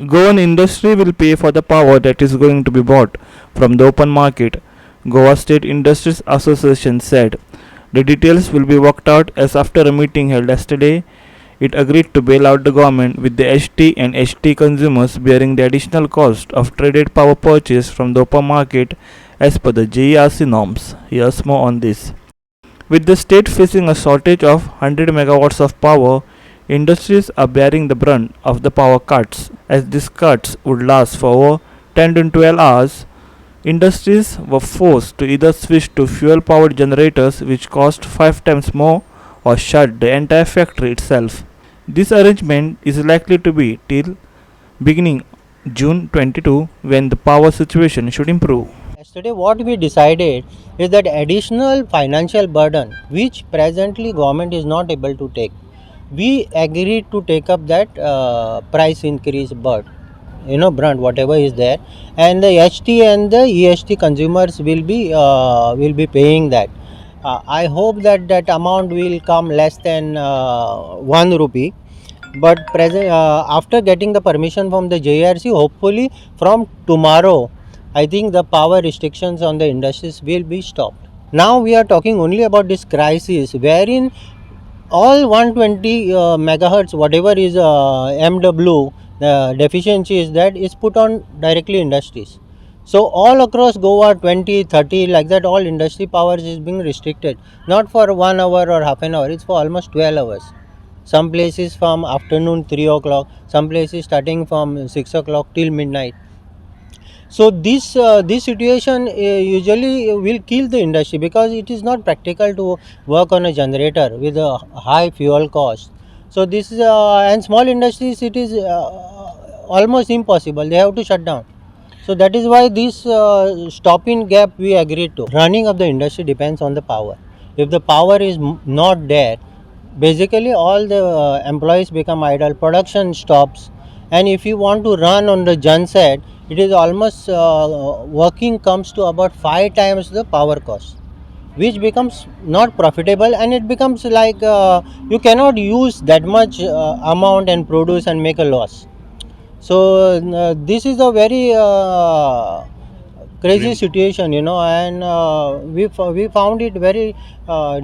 Goan industry will pay for the power that is going to be bought from the open market, Goa State Industries Association said. The details will be worked out as after a meeting held yesterday, it agreed to bail out the government with the HT and HT consumers bearing the additional cost of traded power purchase from the open market as per the GSIA norms. Here's more on this. With the state facing a shortage of 100 megawatts of power, industries are bearing the brunt of the power cuts. As these cuts would last for over 10 to 12 hours, industries were forced to either switch to fuel powered generators which cost 5 times more or shut the entire factory itself. This arrangement is likely to be till beginning June 22 when the power situation should improve. Yesterday, what we decided is that additional financial burden, which presently government is not able to take, we agreed to take up that price increase brunt whatever is there, and the HT and the EST consumers will be paying that. I hope that that amount will come less than 1 rupee. But after getting the permission from the JRC, hopefully from tomorrow, I think the power restrictions on the industries will be stopped. Now we are talking only about this crisis wherein all 120 megahertz, whatever is MW, the deficiency is that is put on directly industries. So all across Goa 20, 30 like that, all industry powers is being restricted, not for 1 hour or half an hour, it's for almost 12 hours. Some places from afternoon 3 o'clock, some places starting from 6 o'clock till midnight. So this situation usually will kill the industry because it is not practical to work on a generator with a high fuel cost. So this is and small industries, it is almost impossible. They have to shut down. So that is why this stop-in gap we agreed to. Running of the industry depends on the power. If the power is not there, basically all the employees become idle, production stops, and if you want to run on the genset, it is almost working comes to about 5 times the power cost, which becomes not profitable, and it becomes like you cannot use that much amount and produce and make a loss. So this is a very crazy situation, and we found it very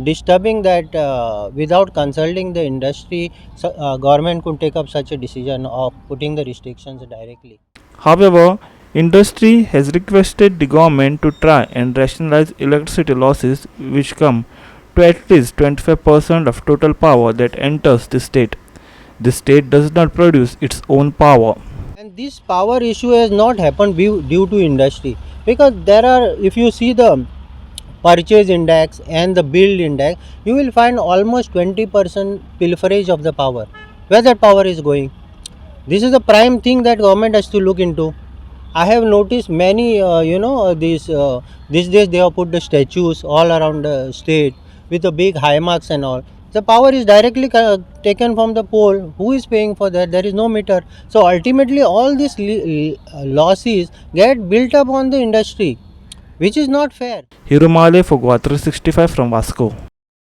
disturbing that without consulting the industry, government could take up such a decision of putting the restrictions directly. However, industry has requested the government to try and rationalize electricity losses which come to at least 25% of total power that enters the state. The state does not produce its own power. And this power issue has not happened due to industry, because there are, if you see the purchase index and the build index, you will find almost 20% pilferage of the power. Where that power is going? This is the prime thing that government has to look into. I have noticed many, these days they have put the statues all around the state with the big high marks and all. The power is directly taken from the pole. Who is paying for that? There is no meter. So ultimately, all these losses get built up on the industry, which is not fair. Hirumale for Goa 365 from Vasco.